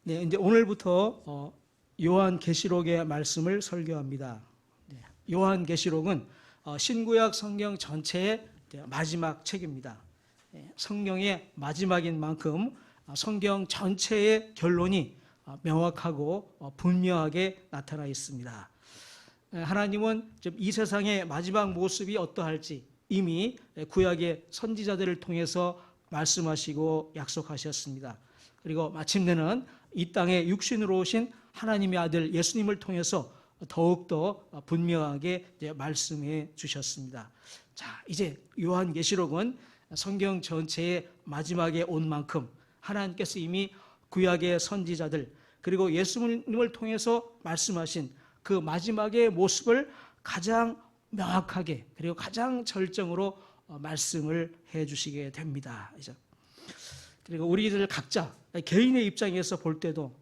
네, 이제 오늘부터 요한계시록의 말씀을 설교합니다. 네, 요한계시록은 신구약 성경 전체의 마지막 책입니다. 성경의 마지막인 만큼 성경 전체의 결론이 명확하고 분명하게 나타나 있습니다. 하나님은 이 세상의 마지막 모습이 어떠할지 이미 구약의 선지자들을 통해서 말씀하시고 약속하셨습니다. 그리고 마침내는 이 땅에 육신으로 오신 하나님의 아들 예수님을 통해서 더욱더 분명하게 말씀해 주셨습니다. 자, 이제 요한계시록은 성경 전체의 마지막에 온 만큼 하나님께서 이미 구약의 선지자들 그리고 예수님을 통해서 말씀하신 그 마지막의 모습을 가장 명확하게 그리고 가장 절정으로 말씀을 해 주시게 됩니다. 그리고 우리들 각자 개인의 입장에서 볼 때도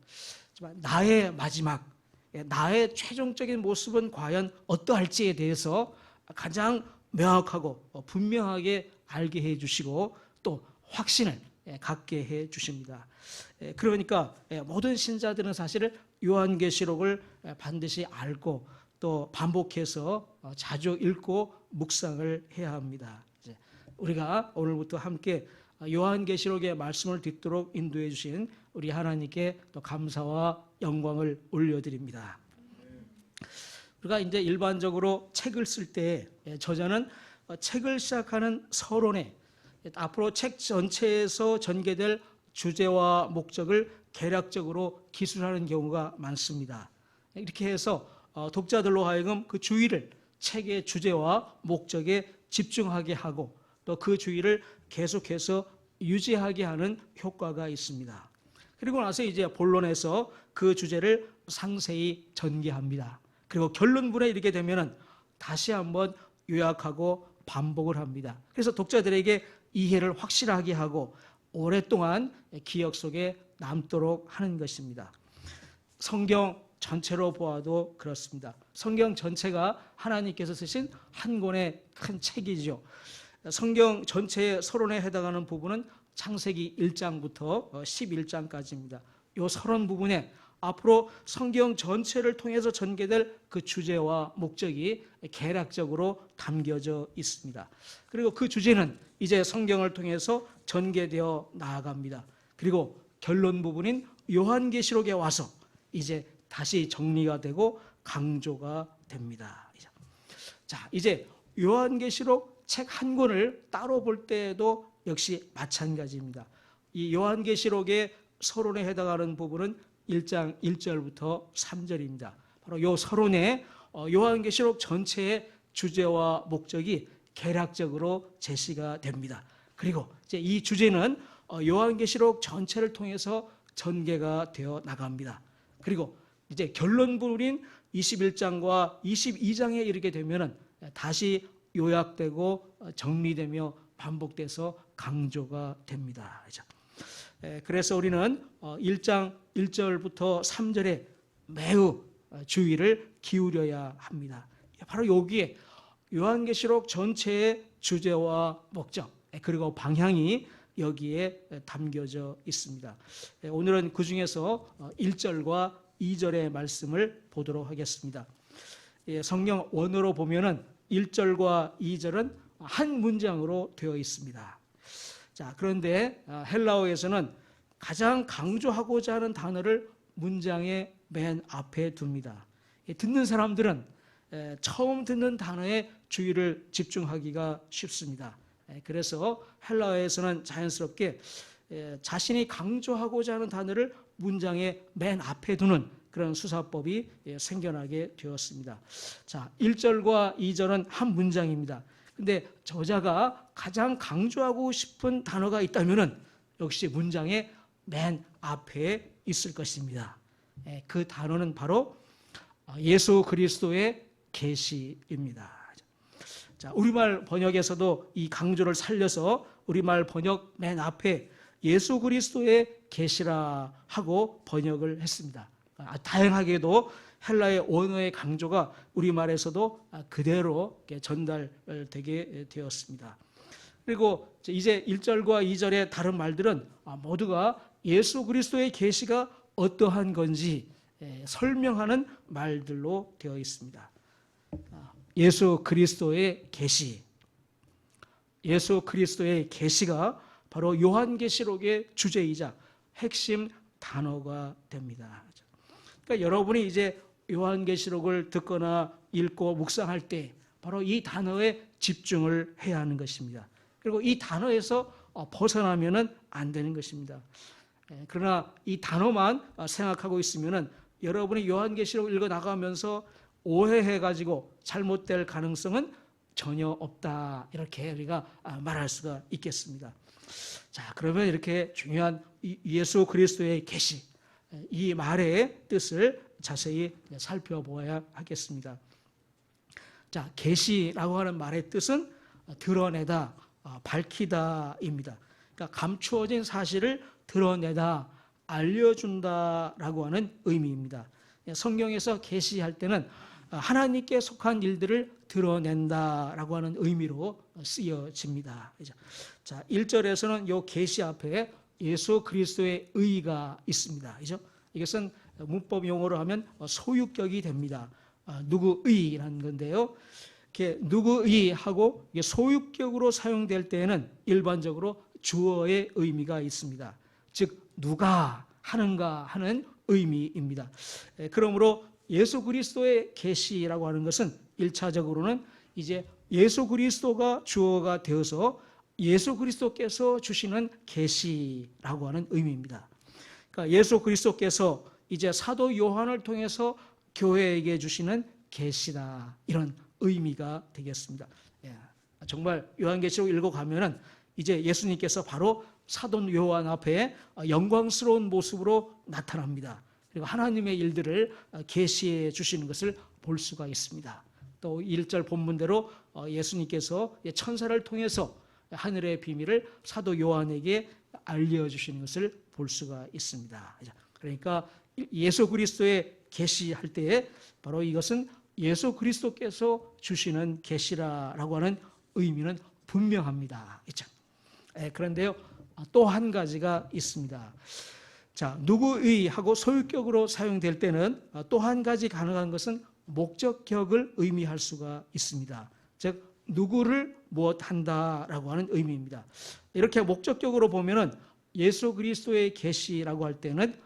나의 마지막, 나의 최종적인 모습은 과연 어떠할지에 대해서 가장 명확하고 분명하게 알게 해 주시고 또 확신을 갖게 해 주십니다. 그러니까 모든 신자들은 사실 요한계시록을 반드시 알고 또 반복해서 자주 읽고 묵상을 해야 합니다. 우리가 오늘부터 함께 요한계시록의 말씀을 듣도록 인도해 주신 우리 하나님께 또 감사와 영광을 올려드립니다. 우리가 이제 일반적으로 책을 쓸 때 저자는 책을 시작하는 서론에 앞으로 책 전체에서 전개될 주제와 목적을 개략적으로 기술하는 경우가 많습니다. 이렇게 해서 독자들로 하여금 그 주의를 책의 주제와 목적에 집중하게 하고 또 그 주의를 계속해서 유지하게 하는 효과가 있습니다. 그리고 나서 이제 본론에서 그 주제를 상세히 전개합니다. 그리고 결론부에 이르게 되면은 다시 한번 요약하고 반복을 합니다. 그래서 독자들에게 이해를 확실하게 하고 오랫동안 기억 속에 남도록 하는 것입니다. 성경 전체로 보아도 그렇습니다. 성경 전체가 하나님께서 쓰신 한 권의 큰 책이죠. 성경 전체의 서론에 해당하는 부분은 창세기 1장부터 11장까지입니다. 이 서론 부분에 앞으로 성경 전체를 통해서 전개될 그 주제와 목적이 개략적으로 담겨져 있습니다. 그리고 그 주제는 이제 성경을 통해서 전개되어 나아갑니다. 그리고 결론 부분인 요한계시록에 와서 이제 다시 정리가 되고 강조가 됩니다. 자, 이제 요한계시록 책 한 권을 따로 볼 때에도 역시 마찬가지입니다. 이 요한계시록의 서론에 해당하는 부분은 1장 1절부터 3절입니다. 바로 이 서론에 요한계시록 전체의 주제와 목적이 개략적으로 제시가 됩니다. 그리고 이제 이 주제는 요한계시록 전체를 통해서 전개가 되어 나갑니다. 그리고 이제 결론부인 21장과 22장에 이르게 되면은 다시 요약되고 정리되며 반복돼서 강조가 됩니다. 그래서 우리는 1장 1절부터 3절에 매우 주의를 기울여야 합니다. 바로 여기에 요한계시록 전체의 주제와 목적 그리고 방향이 여기에 담겨져 있습니다. 오늘은 그 중에서 1절과 2절의 말씀을 보도록 하겠습니다. 성경 원어로 보면은 1절과 2절은 한 문장으로 되어 있습니다. 자, 그런데 헬라어에서는 가장 강조하고자 하는 단어를 문장의 맨 앞에 둡니다. 듣는 사람들은 처음 듣는 단어에 주의를 집중하기가 쉽습니다. 그래서 헬라어에서는 자연스럽게 자신이 강조하고자 하는 단어를 문장의 맨 앞에 두는 그런 수사법이 생겨나게 되었습니다. 자, 1절과 2절은 한 문장입니다. 근데 저자가 가장 강조하고 싶은 단어가 있다면은 역시 문장의 맨 앞에 있을 것입니다. 그 단어는 바로 예수 그리스도의 계시입니다. 자, 우리말 번역에서도 이 강조를 살려서 우리말 번역 맨 앞에 예수 그리스도의 계시라 하고 번역을 했습니다. 다양하게도 헬라의 원어의 강조가 우리말에서도 그대로 전달되게 되었습니다. 그리고 이제 1절과 2절의 다른 말들은 모두가 예수 그리스도의 계시가 어떠한 건지 설명하는 말들로 되어 있습니다. 예수 그리스도의 계시, 예수 그리스도의 계시가 바로 요한계시록의 주제이자 핵심 단어가 됩니다. 그러니까 여러분이 이제 요한계시록을 듣거나 읽고 묵상할 때 바로 이 단어에 집중을 해야 하는 것입니다. 그리고 이 단어에서 벗어나면은 안 되는 것입니다. 그러나 이 단어만 생각하고 있으면은 여러분이 요한계시록 읽어 나가면서 오해해가지고 잘못될 가능성은 전혀 없다. 이렇게 우리가 말할 수가 있겠습니다. 자, 그러면 이렇게 중요한 예수 그리스도의 계시, 이 말의 뜻을 자세히 살펴보아야 하겠습니다. 자, 계시라고 하는 말의 뜻은 드러내다, 밝히다입니다. 그러니까 감추어진 사실을 드러내다, 알려준다라고 하는 의미입니다. 성경에서 계시할 때는 하나님께 속한 일들을 드러낸다라고 하는 의미로 쓰여집니다. 자, 1절에서는 이 계시 앞에 예수 그리스도의 의가 있습니다. 이것은 문법 용어로 하면 소유격이 됩니다. 누구의라는 건데요. 이렇게 누구의 하고 소유격으로 사용될 때에는 일반적으로 주어의 의미가 있습니다. 즉 누가 하는가 하는 의미입니다. 그러므로 예수 그리스도의 계시라고 하는 것은 1차적으로는 이제 예수 그리스도가 주어가 되어서 예수 그리스도께서 주시는 계시라고 하는 의미입니다. 그러니까 예수 그리스도께서 이제 사도 요한을 통해서 교회에게 주시는 계시다, 이런 의미가 되겠습니다. 정말 요한계시록 읽어가면은 이제 예수님께서 바로 사도 요한 앞에 영광스러운 모습으로 나타납니다. 그리고 하나님의 일들을 계시해 주시는 것을 볼 수가 있습니다. 또 1절 본문대로 예수님께서 천사를 통해서 하늘의 비밀을 사도 요한에게 알려주시는 것을 볼 수가 있습니다. 그러니까 예수 그리스도의 계시할 때에 바로 이것은 예수 그리스도께서 주시는 계시라고 하는 의미는 분명합니다. 그런데요, 또 한 가지가 있습니다. 자, 누구의 하고 소유격으로 사용될 때는 또 한 가지 가능한 것은 목적격을 의미할 수가 있습니다. 즉 누구를 무엇한다라고 하는 의미입니다. 이렇게 목적격으로 보면은 예수 그리스도의 계시라고 할 때는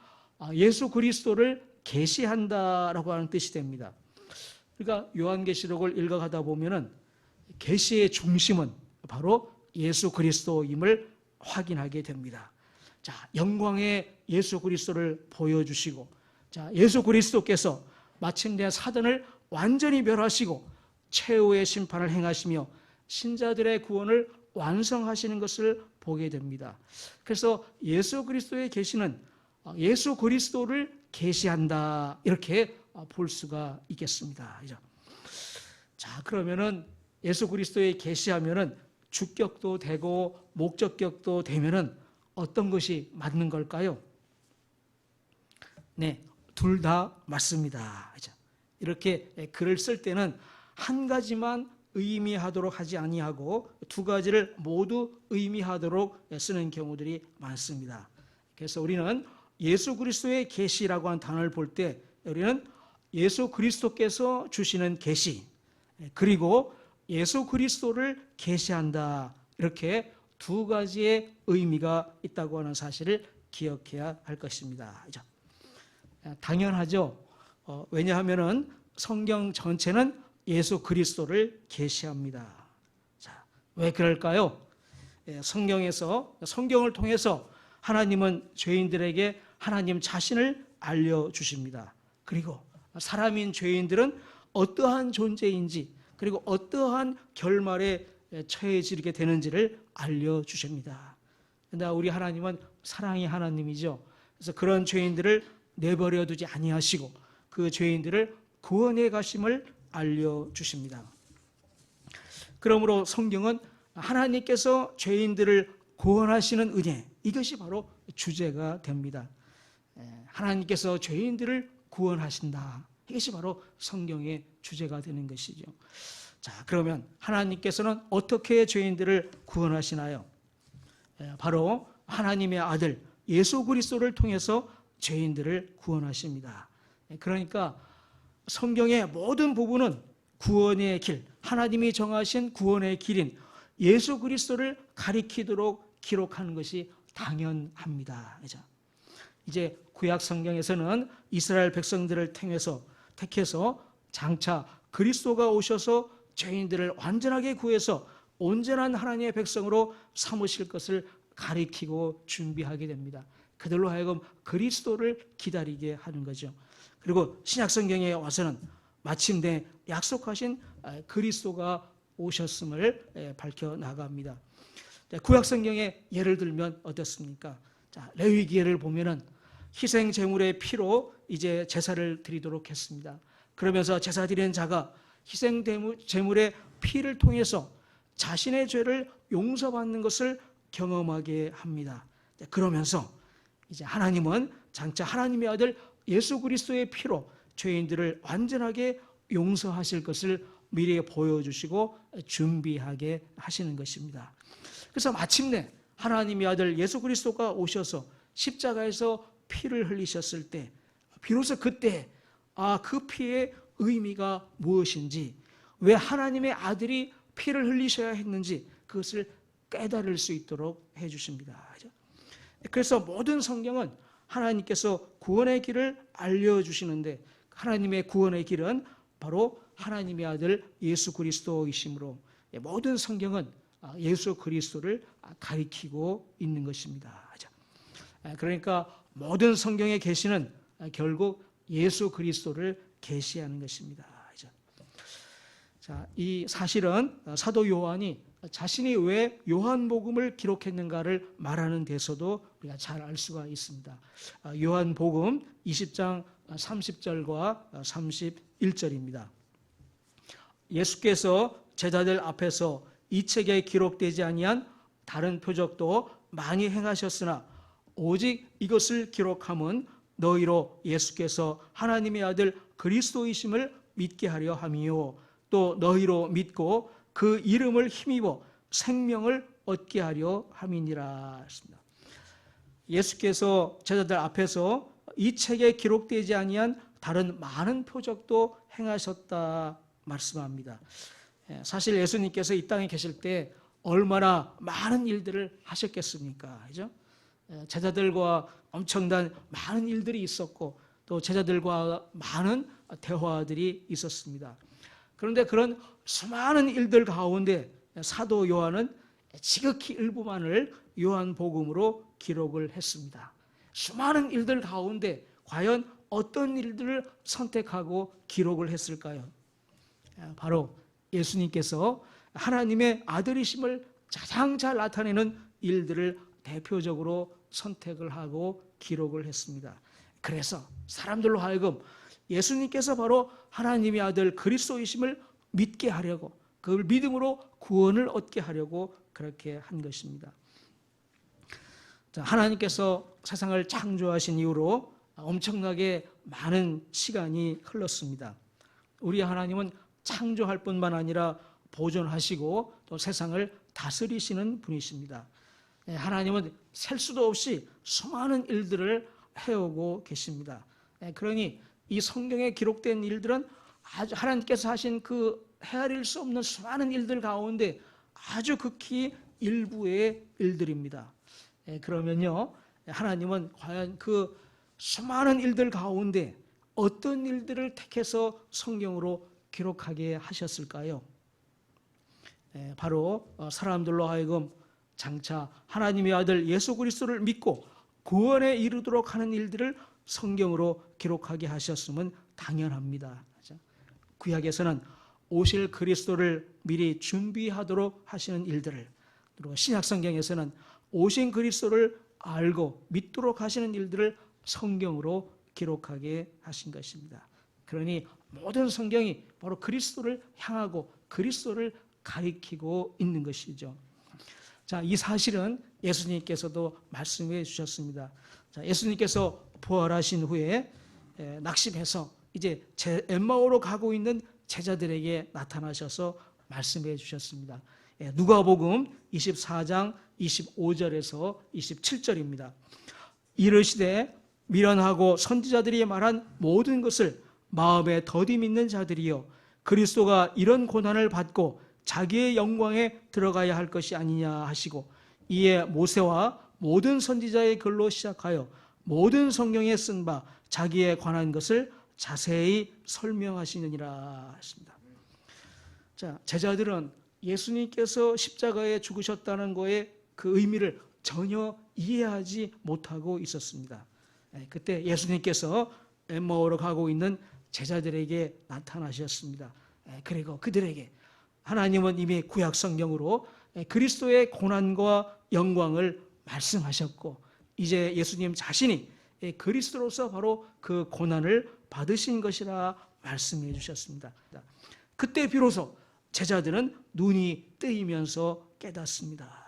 예수 그리스도를 계시한다라고 하는 뜻이 됩니다. 그러니까 요한계시록을 읽어가다 보면은 계시의 중심은 바로 예수 그리스도임을 확인하게 됩니다. 자, 영광의 예수 그리스도를 보여주시고, 자, 예수 그리스도께서 마침내 사단을 완전히 멸하시고 최후의 심판을 행하시며 신자들의 구원을 완성하시는 것을 보게 됩니다. 그래서 예수 그리스도의 계시는 예수 그리스도를 계시한다, 이렇게 볼 수가 있겠습니다. 자, 그러면은 예수 그리스도의 계시하면은 주격도 되고 목적격도 되면은 어떤 것이 맞는 걸까요? 네, 둘 다 맞습니다. 이렇게 글을 쓸 때는 한 가지만 의미하도록 하지 아니하고 두 가지를 모두 의미하도록 쓰는 경우들이 많습니다. 그래서 우리는 예수 그리스도의 계시라고 하는 단어를 볼 때 우리는 예수 그리스도께서 주시는 계시, 그리고 예수 그리스도를 계시한다, 이렇게 두 가지의 의미가 있다고 하는 사실을 기억해야 할 것입니다. 당연하죠. 왜냐하면은 성경 전체는 예수 그리스도를 계시합니다. 자, 왜 그럴까요? 성경을 통해서 하나님은 죄인들에게 하나님 자신을 알려주십니다. 그리고 사람인 죄인들은 어떠한 존재인지, 그리고 어떠한 결말에 처해지게 되는지를 알려주십니다. 그런데 우리 하나님은 사랑의 하나님이죠. 그래서 그런 죄인들을 내버려 두지 아니하시고 그 죄인들을 구원해 가심을 알려주십니다. 그러므로 성경은 하나님께서 죄인들을 구원하시는 은혜, 이것이 바로 주제가 됩니다. 하나님께서 죄인들을 구원하신다, 이것이 바로 성경의 주제가 되는 것이죠. 자, 그러면 하나님께서는 어떻게 죄인들을 구원하시나요? 바로 하나님의 아들 예수 그리스도를 통해서 죄인들을 구원하십니다. 그러니까 성경의 모든 부분은 구원의 길, 하나님이 정하신 구원의 길인 예수 그리스도를 가리키도록 기록하는 것이 당연합니다. 이제 구약 성경에서는 이스라엘 백성들을 택해서 장차 그리스도가 오셔서 죄인들을 완전하게 구해서 온전한 하나님의 백성으로 삼으실 것을 가리키고 준비하게 됩니다. 그들로 하여금 그리스도를 기다리게 하는 거죠. 그리고 신약 성경에 와서는 마침내 약속하신 그리스도가 오셨음을 밝혀 나갑니다. 구약 성경에 예를 들면 어떻습니까? 자, 레위기를 보면은 희생 제물의 피로 이제 제사를 드리도록 했습니다. 그러면서 제사 드리는 자가 희생 제물의 피를 통해서 자신의 죄를 용서받는 것을 경험하게 합니다. 그러면서 이제 하나님은 장차 하나님의 아들 예수 그리스도의 피로 죄인들을 완전하게 용서하실 것을 미리 보여주시고 준비하게 하시는 것입니다. 그래서 마침내 하나님의 아들 예수 그리스도가 오셔서 십자가에서 피를 흘리셨을 때 비로소 그때 그 피의 의미가 무엇인지, 왜 하나님의 아들이 피를 흘리셔야 했는지 그것을 깨달을 수 있도록 해주십니다. 그래서 모든 성경은 하나님께서 구원의 길을 알려주시는데, 하나님의 구원의 길은 바로 하나님의 아들 예수 그리스도이시므로 모든 성경은 예수 그리스도를 가리키고 있는 것입니다. 그러니까 모든 성경의 계시는 결국 예수 그리스도를 계시하는 것입니다. 자, 이 사실은 사도 요한이 자신이 왜 요한복음을 기록했는가를 말하는 데서도 우리가 잘 알 수가 있습니다. 요한복음 20장 30절과 31절입니다. 예수께서 제자들 앞에서 이 책에 기록되지 아니한 다른 표적도 많이 행하셨으나 오직 이것을 기록함은 너희로 예수께서 하나님의 아들 그리스도이심을 믿게 하려 함이요, 또 너희로 믿고 그 이름을 힘입어 생명을 얻게 하려 함이니라 했습니다. 예수께서 제자들 앞에서 이 책에 기록되지 아니한 다른 많은 표적도 행하셨다 말씀합니다. 사실 예수님께서 이 땅에 계실 때 얼마나 많은 일들을 하셨겠습니까? 그죠? 제자들과 엄청난 많은 일들이 있었고 또 제자들과 많은 대화들이 있었습니다. 그런데 그런 수많은 일들 가운데 사도 요한은 지극히 일부만을 요한복음으로 기록을 했습니다. 수많은 일들 가운데 과연 어떤 일들을 선택하고 기록을 했을까요? 바로 예수님께서 하나님의 아들이심을 가장 잘 나타내는 일들을 대표적으로 선택을 하고 기록을 했습니다. 그래서 사람들로 하여금 예수님께서 바로 하나님의 아들 그리스도이심을 믿게 하려고, 그걸 믿음으로 구원을 얻게 하려고 그렇게 한 것입니다. 자, 하나님께서 세상을 창조하신 이후로 엄청나게 많은 시간이 흘렀습니다. 우리 하나님은 창조할 뿐만 아니라 보존하시고 또 세상을 다스리시는 분이십니다. 하나님은 셀 수도 없이 수많은 일들을 해오고 계십니다. 그러니 이 성경에 기록된 일들은 아주 하나님께서 하신 그 헤아릴 수 없는 수많은 일들 가운데 아주 극히 일부의 일들입니다. 그러면요, 하나님은 과연 그 수많은 일들 가운데 어떤 일들을 택해서 성경으로 기록하게 하셨을까요? 바로 사람들로 하여금 장차 하나님의 아들 예수 그리스도를 믿고 구원에 이르도록 하는 일들을 성경으로 기록하게 하셨으면 당연합니다. 구약에서는 오실 그리스도를 미리 준비하도록 하시는 일들을, 그리고 신약 성경에서는 오신 그리스도를 알고 믿도록 하시는 일들을 성경으로 기록하게 하신 것입니다. 그러니 모든 성경이 바로 그리스도를 향하고 그리스도를 가리키고 있는 것이죠. 자, 이 사실은 예수님께서도 말씀해 주셨습니다. 자, 예수님께서 부활하신 후에 낙심해서 이제 엠마오로 가고 있는 제자들에게 나타나셔서 말씀해 주셨습니다. 누가복음 24장 25절에서 27절입니다. 이르시되 미련하고 선지자들이 말한 모든 것을 마음에 더디 믿는 자들이여 그리스도가 이런 고난을 받고 자기의 영광에 들어가야 할 것이 아니냐 하시고 이에 모세와 모든 선지자의 글로 시작하여 모든 성경에 쓴 바 자기에 관한 것을 자세히 설명하시느니라 했습니다. 자, 제자들은 예수님께서 십자가에 죽으셨다는 거에 그 의미를 전혀 이해하지 못하고 있었습니다. 그때 예수님께서 엠마오로 가고 있는 제자들에게 나타나셨습니다. 그리고 그들에게 하나님은 이미 구약 성경으로 그리스도의 고난과 영광을 말씀하셨고 이제 예수님 자신이 그리스도로서 바로 그 고난을 받으신 것이라 말씀해 주셨습니다. 그때 비로소 제자들은 눈이 뜨이면서 깨닫습니다.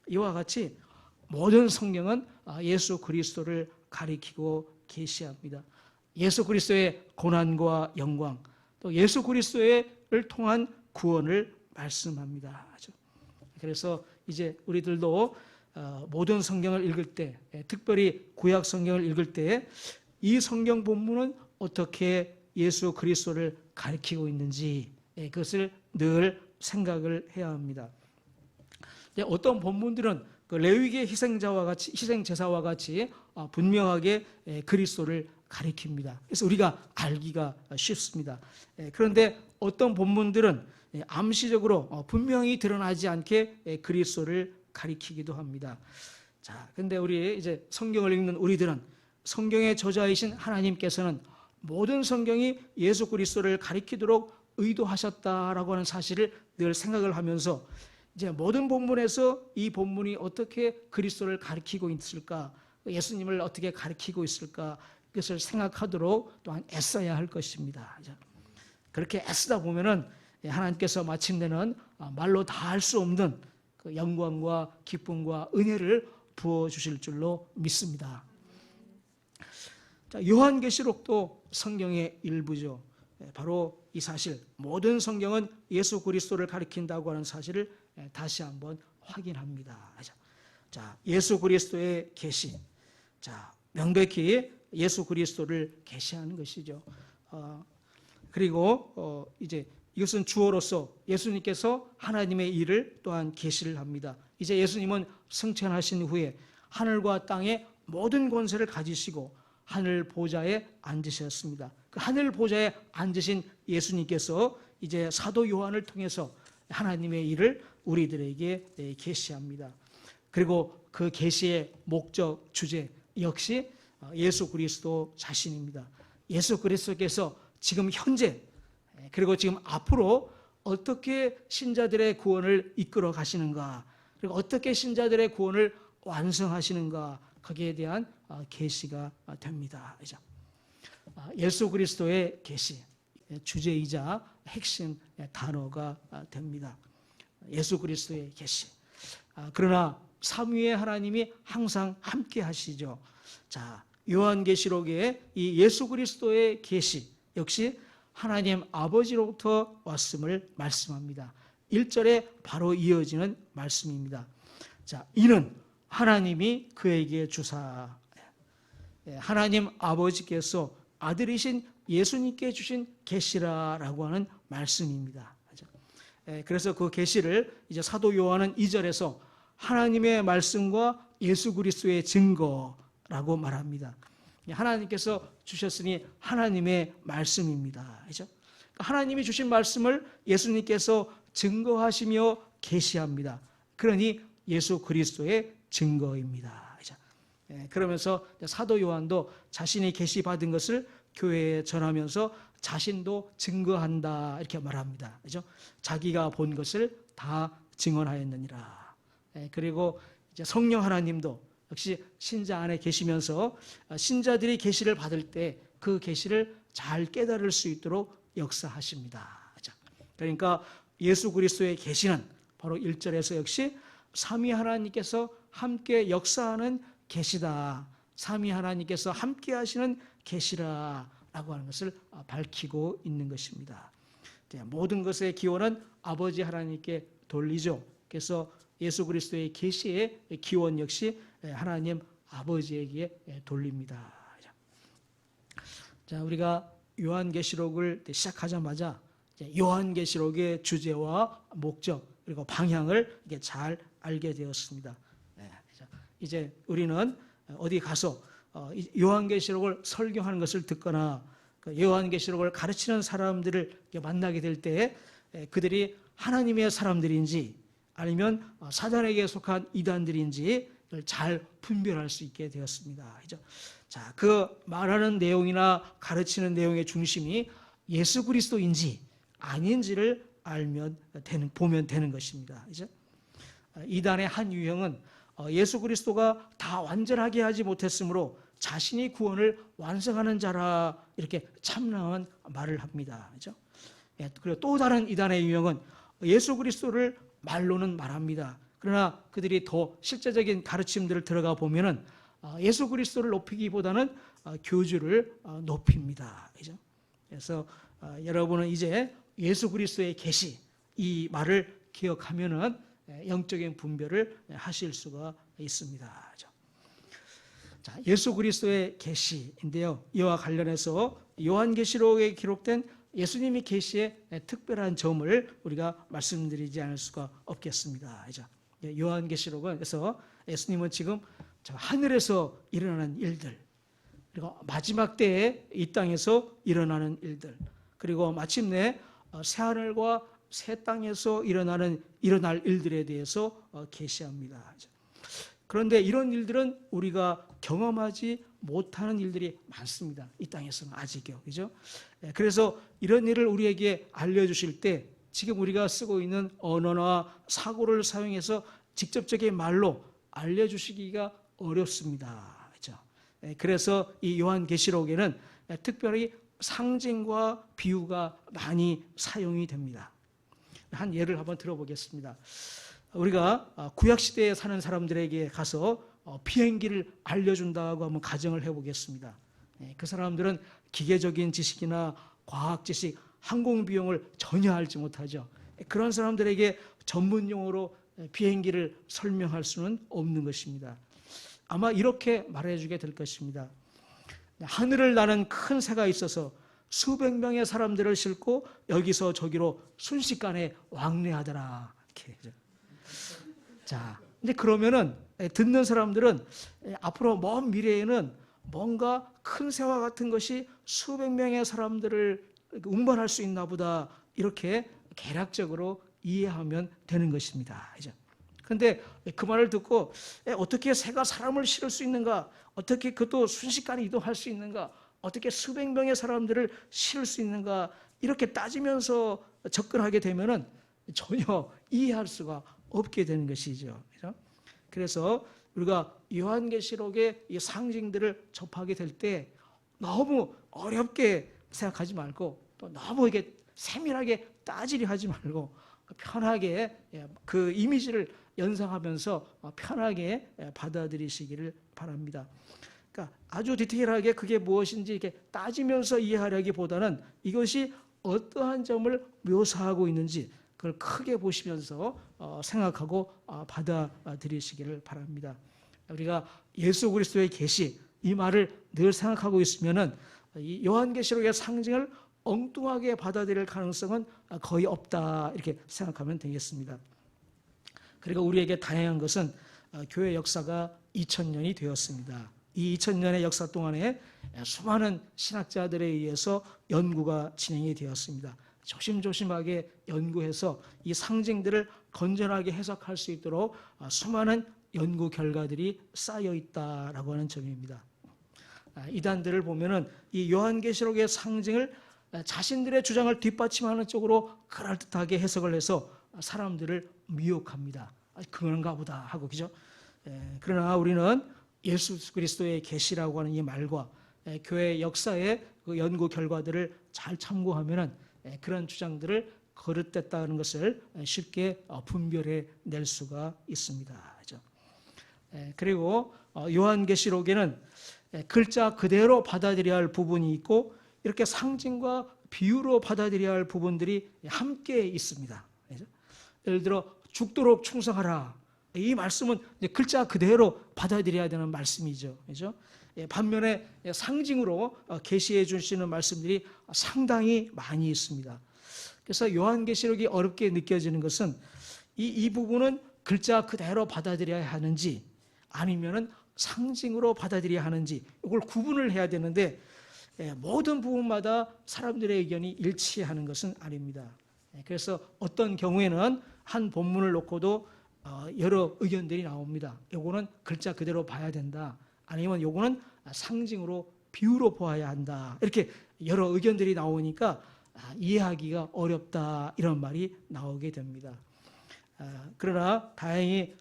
이와 같이 모든 성경은 예수 그리스도를 가리키고 계시합니다. 예수 그리스도의 고난과 영광, 또 예수 그리스도를 통한 구원을 말씀합니다. 그래서 이제 우리들도 모든 성경을 읽을 때, 특별히 구약 성경을 읽을 때 이 성경 본문은 어떻게 예수 그리스도를 가리키고 있는지 그것을 늘 생각을 해야 합니다. 어떤 본문들은 그 레위기의 희생제사와 같이 분명하게 그리스도를 가리킵니다. 그래서 우리가 알기가 쉽습니다. 그런데 어떤 본문들은 암시적으로 분명히 드러나지 않게 그리스도를 가리키기도 합니다. 자, 근데 우리 이제 성경을 읽는 우리들은 성경의 저자이신 하나님께서는 모든 성경이 예수 그리스도를 가리키도록 의도하셨다라고 하는 사실을 늘 생각을 하면서 이제 모든 본문에서 이 본문이 어떻게 그리스도를 가리키고 있을까, 예수님을 어떻게 가리키고 있을까, 그것을 생각하도록 또한 애써야 할 것입니다. 그렇게 애쓰다 보면은 하나님께서 마침내는 말로 다 할 수 없는 그 영광과 기쁨과 은혜를 부어 주실 줄로 믿습니다. 자, 요한계시록도 성경의 일부죠. 바로 이 사실, 모든 성경은 예수 그리스도를 가리킨다고 하는 사실을 다시 한번 확인합니다. 자, 예수 그리스도의 계시. 자, 명백히 예수 그리스도를 계시하는 것이죠. 그리고 이제 이것은 주어로서 예수님께서 하나님의 일을 또한 계시를 합니다. 이제 예수님은 승천하신 후에 하늘과 땅의 모든 권세를 가지시고 하늘 보좌에 앉으셨습니다. 그 하늘 보좌에 앉으신 예수님께서 이제 사도 요한을 통해서 하나님의 일을 우리들에게 계시합니다. 그리고 그 계시의 목적, 주제 역시 예수 그리스도 자신입니다. 예수 그리스도께서 지금 현재 그리고 지금 앞으로 어떻게 신자들의 구원을 이끌어 가시는가, 그리고 어떻게 신자들의 구원을 완성하시는가, 거기에 대한 계시가 됩니다. 예수 그리스도의 계시, 주제이자 핵심 단어가 됩니다. 예수 그리스도의 계시. 그러나 삼위의 하나님이 항상 함께 하시죠. 자, 요한계시록에 이 예수 그리스도의 계시 역시 하나님 아버지로부터 왔음을 말씀합니다. 1절에 바로 이어지는 말씀입니다. 자, 이는 하나님이 그에게 주사, 하나님 아버지께서 아들이신 예수님께 주신 계시라라고 하는 말씀입니다. 그래서 그 계시를 이제 사도 요한은 2절에서 하나님의 말씀과 예수 그리스도의 증거라고 말합니다. 하나님께서 주셨으니 하나님의 말씀입니다. 그렇죠? 하나님이 주신 말씀을 예수님께서 증거하시며 계시합니다. 그러니 예수 그리스도의 증거입니다. 그렇죠? 그러면서 사도 요한도 자신이 계시받은 것을 교회에 전하면서 자신도 증거한다 이렇게 말합니다. 그렇죠? 자기가 본 것을 다 증언하였느니라. 그리고 이제 성령 하나님도 역시 신자 안에 계시면서 신자들이 계시를 받을 때 그 계시를 잘 깨달을 수 있도록 역사하십니다. 그러니까 예수 그리스도의 계시는 바로 1절에서 역시 삼위 하나님께서 함께 역사하는 계시다. 삼위 하나님께서 함께 하시는 계시라라고 하는 것을 밝히고 있는 것입니다. 모든 것의 기원은 아버지 하나님께 돌리죠. 그래서 예수 그리스도의 계시의 기원 역시 하나님 아버지에게 돌립니다. 자, 우리가 요한계시록을 시작하자마자 요한계시록의 주제와 목적 그리고 방향을 이게 잘 알게 되었습니다. 이제 우리는 어디 가서 요한계시록을 설교하는 것을 듣거나 요한계시록을 가르치는 사람들을 만나게 될 때 그들이 하나님의 사람들인지 아니면 사단에게 속한 이단들인지 잘 분별할 수 있게 되었습니다. 자, 그 말하는 내용이나 가르치는 내용의 중심이 예수 그리스도인지 아닌지를 보면 되는 것입니다. 이단의 한 유형은 예수 그리스도가 다 완전하게 하지 못했으므로 자신이 구원을 완성하는 자라 이렇게 참나한 말을 합니다. 그리고 또 다른 이단의 유형은 예수 그리스도를 말로는 말합니다. 그러나 그들이 더 실제적인 가르침들을 들어가 보면은 예수 그리스도를 높이기보다는 교주를 높입니다. 그래서 여러분은 이제 예수 그리스도의 계시 이 말을 기억하면은 영적인 분별을 하실 수가 있습니다. 자, 예수 그리스도의 계시인데요. 이와 관련해서 요한계시록에 기록된 예수님의 계시의 특별한 점을 우리가 말씀드리지 않을 수가 없겠습니다. 요한계시록은 그래서 예수님은 지금 하늘에서 일어나는 일들, 그리고 마지막 때에 이 땅에서 일어나는 일들, 그리고 마침내 새하늘과 새 땅에서 일어날 일들에 대해서 계시합니다. 그런데 이런 일들은 우리가 경험하지 못하는 일들이 많습니다. 이 땅에서는 아직요. 그죠? 그래서 이런 일을 우리에게 알려주실 때 지금 우리가 쓰고 있는 언어나 사고를 사용해서 직접적인 말로 알려주시기가 어렵습니다. 그죠? 그래서 이 요한계시록에는 특별히 상징과 비유가 많이 사용이 됩니다. 한 예를 한번 들어보겠습니다. 우리가 구약시대에 사는 사람들에게 가서 비행기를 알려준다고 한번 가정을 해보겠습니다. 그 사람들은 기계적인 지식이나 과학 지식, 항공 비용을 전혀 알지 못하죠. 그런 사람들에게 전문 용어로 비행기를 설명할 수는 없는 것입니다. 아마 이렇게 말해주게 될 것입니다. 하늘을 나는 큰 새가 있어서 수백 명의 사람들을 싣고 여기서 저기로 순식간에 왕래하더라. 이렇게. 자, 근데 그러면은 듣는 사람들은 앞으로 먼 미래에는 뭔가 큰 새와 같은 것이 수백 명의 사람들을 운반할 수 있나 보다 이렇게 개략적으로 이해하면 되는 것입니다. 그런데 그 말을 듣고 어떻게 새가 사람을 실을 수 있는가? 어떻게 그것도 순식간에 이동할 수 있는가? 어떻게 수백 명의 사람들을 실을 수 있는가? 이렇게 따지면서 접근하게 되면은 전혀 이해할 수가 없게 되는 것이죠. 그래서 우리가 요한계시록의 이 상징들을 접하게 될 때 너무 어렵게 생각하지 말고 또 너무 이게 세밀하게 따지려 하지 말고 편하게 그 이미지를 연상하면서 편하게 받아들이시기를 바랍니다. 그러니까 아주 디테일하게 그게 무엇인지 이렇게 따지면서 이해하려기보다는 이것이 어떠한 점을 묘사하고 있는지 그걸 크게 보시면서 생각하고 받아들이시기를 바랍니다. 우리가 예수 그리스도의 계시 이 말을 늘 생각하고 있으면은 이 요한계시록의 상징을 엉뚱하게 받아들일 가능성은 거의 없다 이렇게 생각하면 되겠습니다. 그리고 우리에게 다행한 것은 교회 역사가 2000년이 되었습니다. 이 2000년의 역사 동안에 수많은 신학자들에 의해서 연구가 진행이 되었습니다. 조심조심하게 연구해서 이 상징들을 건전하게 해석할 수 있도록 수많은 연구 결과들이 쌓여 있다라고 하는 점입니다. 이단들을 보면은 이 요한계시록의 상징을 자신들의 주장을 뒷받침하는 쪽으로 그럴듯하게 해석을 해서 사람들을 미혹합니다. 그런가 보다 하고 그죠? 그러나 우리는 예수 그리스도의 계시라고 하는 이 말과 교회 역사의 그 연구 결과들을 잘 참고하면은 그런 주장들을 거릇됐다는 것을 쉽게 분별해 낼 수가 있습니다. 그죠? 그리고 요한계시록에는 글자 그대로 받아들여야 할 부분이 있고 이렇게 상징과 비유로 받아들여야 할 부분들이 함께 있습니다. 그죠? 예를 들어 죽도록 충성하라. 이 말씀은 글자 그대로 받아들여야 되는 말씀이죠. 그죠? 반면에 상징으로 계시해 주시는 말씀들이 상당히 많이 있습니다. 그래서 요한계시록이 어렵게 느껴지는 것은 이 부분은 글자 그대로 받아들여야 하는지 아니면은 상징으로 받아들여야 하는지 이걸 구분을 해야 되는데 모든 부분마다 사람들의 의견이 일치하는 것은 아닙니다. 그래서 어떤 경우에는 한 본문을 놓고도 여러 의견들이 나옵니다. 요거는 글자 그대로 봐야 된다. 아니면 요거는 상징으로 비유로 보아야 한다. 이렇게 여러 의견들이 나오니까 이해하기가 어렵다 이런 말이 나오게 됩니다. 그러나 다행히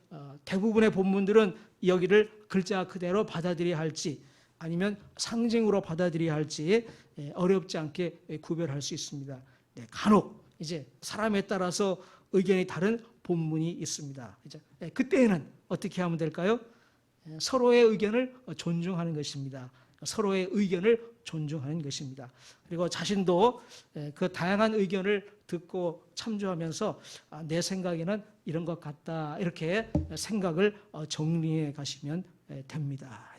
대부분의 본문들은 여기를 글자 그대로 받아들여야 할지 아니면 상징으로 받아들여야 할지 어렵지 않게 구별할 수 있습니다. 간혹 이제 사람에 따라서 의견이 다른 본문이 있습니다. 그때에는 어떻게 하면 될까요? 서로의 의견을 존중하는 것입니다. 서로의 의견을 존중하는 것입니다. 그리고 자신도 그 다양한 의견을 듣고 참조하면서 내 생각에는 이런 것 같다 이렇게 생각을 정리해 가시면 됩니다.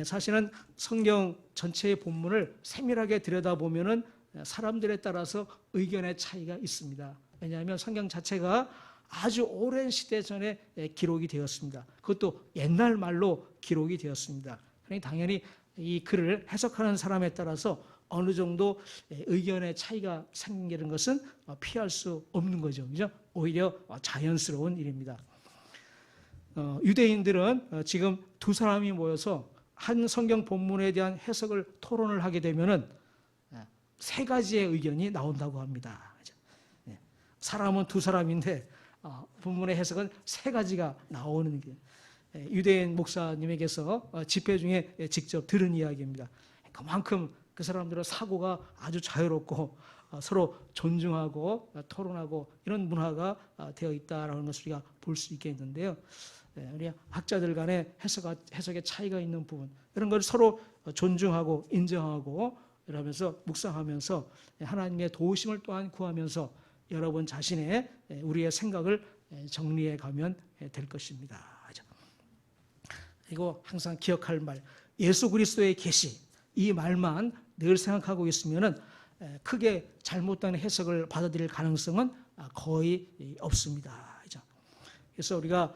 사실은 성경 전체의 본문을 세밀하게 들여다보면은 사람들에 따라서 의견의 차이가 있습니다. 왜냐하면 성경 자체가 아주 오랜 시대 전에 기록이 되었습니다. 그것도 옛날 말로 기록이 되었습니다. 그러니 당연히 이 글을 해석하는 사람에 따라서 어느 정도 의견의 차이가 생기는 것은 피할 수 없는 거죠. 그죠? 오히려 자연스러운 일입니다. 유대인들은 지금 두 사람이 모여서 한 성경 본문에 대한 해석을 토론을 하게 되면은 세 가지의 의견이 나온다고 합니다. 사람은 두 사람인데 본문의 해석은 세 가지가 나오는 게 유대인 목사님에게서 집회 중에 직접 들은 이야기입니다. 그만큼 그 사람들의 사고가 아주 자유롭고 서로 존중하고 토론하고 이런 문화가 되어 있다라는 것을 우리가 볼 수 있겠는데요. 우리 학자들 간의 해석의 차이가 있는 부분 이런 걸 서로 존중하고 인정하고 이러면서 묵상하면서 하나님의 도우심을 또한 구하면서 여러분 자신의 우리의 생각을 정리해 가면 될 것입니다. 그리고 항상 기억할 말 예수 그리스도의 계시 이 말만 늘 생각하고 있으면은 크게 잘못된 해석을 받아들일 가능성은 거의 없습니다. 그래서 우리가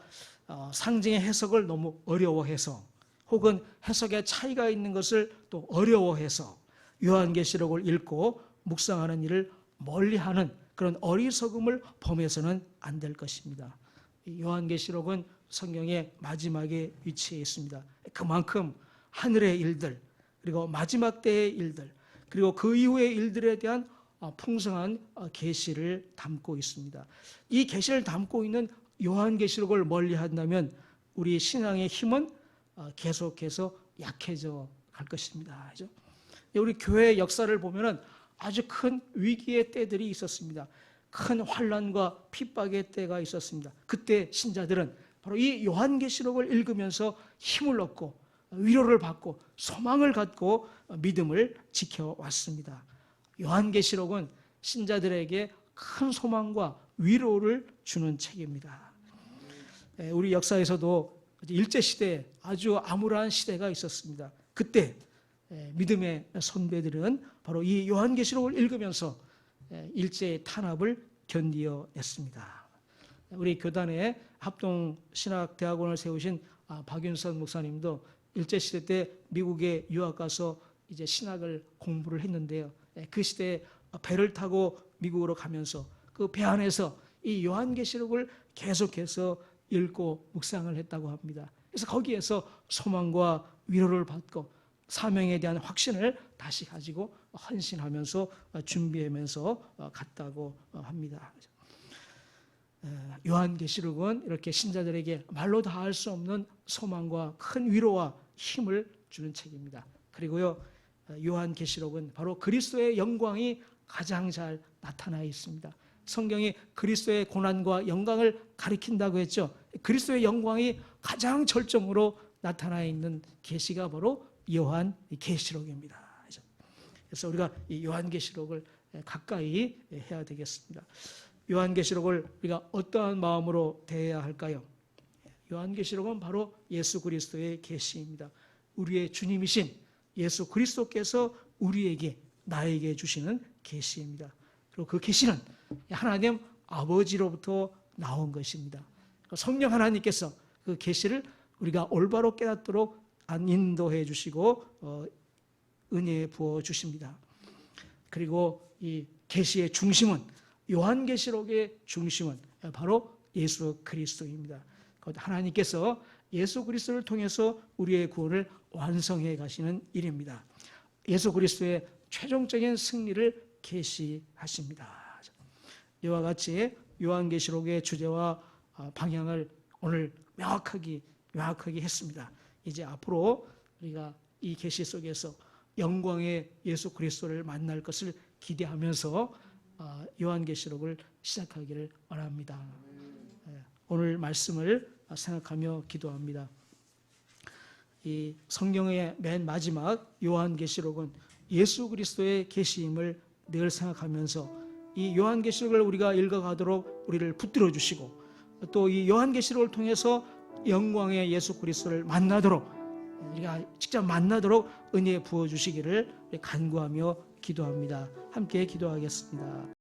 상징의 해석을 너무 어려워해서 혹은 해석의 차이가 있는 것을 또 어려워해서 요한계시록을 읽고 묵상하는 일을 멀리하는 그런 어리석음을 범해서는 안 될 것입니다. 요한계시록은 성경의 마지막에 위치해 있습니다. 그만큼 하늘의 일들 그리고 마지막 때의 일들 그리고 그 이후의 일들에 대한 풍성한 계시를 담고 있습니다. 이 계시를 담고 있는 요한계시록을 멀리한다면 우리 신앙의 힘은 계속해서 약해져 갈 것입니다. 그죠? 우리 교회의 역사를 보면은 아주 큰 위기의 때들이 있었습니다. 큰 환난과 핍박의 때가 있었습니다. 그때 신자들은 바로 이 요한계시록을 읽으면서 힘을 얻고 위로를 받고 소망을 갖고 믿음을 지켜왔습니다. 요한계시록은 신자들에게 큰 소망과 위로를 주는 책입니다. 우리 역사에서도 일제시대에 아주 암울한 시대가 있었습니다. 그때 믿음의 선배들은 바로 이 요한계시록을 읽으면서 일제의 탄압을 견디어냈습니다. 우리 교단에 합동신학대학원을 세우신 박윤선 목사님도 일제시대 때 미국에 유학 가서 이제 신학을 공부를 했는데요. 그 시대에 배를 타고 미국으로 가면서 그 배 안에서 이 요한계시록을 계속해서 읽고 묵상을 했다고 합니다. 그래서 거기에서 소망과 위로를 받고 사명에 대한 확신을 다시 가지고 헌신하면서 준비하면서 갔다고 합니다. 요한계시록은 이렇게 신자들에게 말로 다 할 수 없는 소망과 큰 위로와 힘을 주는 책입니다. 그리고요, 요한계시록은 바로 그리스도의 영광이 가장 잘 나타나 있습니다. 성경이 그리스도의 고난과 영광을 가리킨다고 했죠. 그리스도의 영광이 가장 절정으로 나타나 있는 계시가 바로 요한계시록입니다. 그래서 우리가 이 요한계시록을 가까이 해야 되겠습니다. 요한계시록을 우리가 어떠한 마음으로 대해야 할까요? 요한계시록은 바로 예수 그리스도의 계시입니다. 우리의 주님이신 예수 그리스도께서 우리에게 나에게 주시는 계시입니다. 그리고 그 계시는 하나님 아버지로부터 나온 것입니다. 성령 하나님께서 그 계시를 우리가 올바로 깨닫도록 인도해 주시고 은혜 부어 주십니다. 그리고 이 계시의 중심은, 요한계시록의 중심은 바로 예수 그리스도입니다. 하나님께서 예수 그리스도를 통해서 우리의 구원을 완성해 가시는 일입니다. 예수 그리스도의 최종적인 승리를 계시하십니다. 이와 같이 요한계시록의 주제와 방향을 오늘 명확하게 했습니다. 이제 앞으로 우리가 이 계시 속에서 영광의 예수 그리스도를 만날 것을 기대하면서 요한계시록을 시작하기를 원합니다. 오늘 말씀을 생각하며 기도합니다. 이 성경의 맨 마지막 요한계시록은 예수 그리스도의 계시임을 늘 생각하면서 이 요한계시록을 우리가 읽어가도록 우리를 붙들어 주시고, 또 이 요한계시록을 통해서 영광의 예수 그리스도를 만나도록, 우리가 직접 만나도록 은혜 부어 주시기를 간구하며 기도합니다. 함께 기도하겠습니다.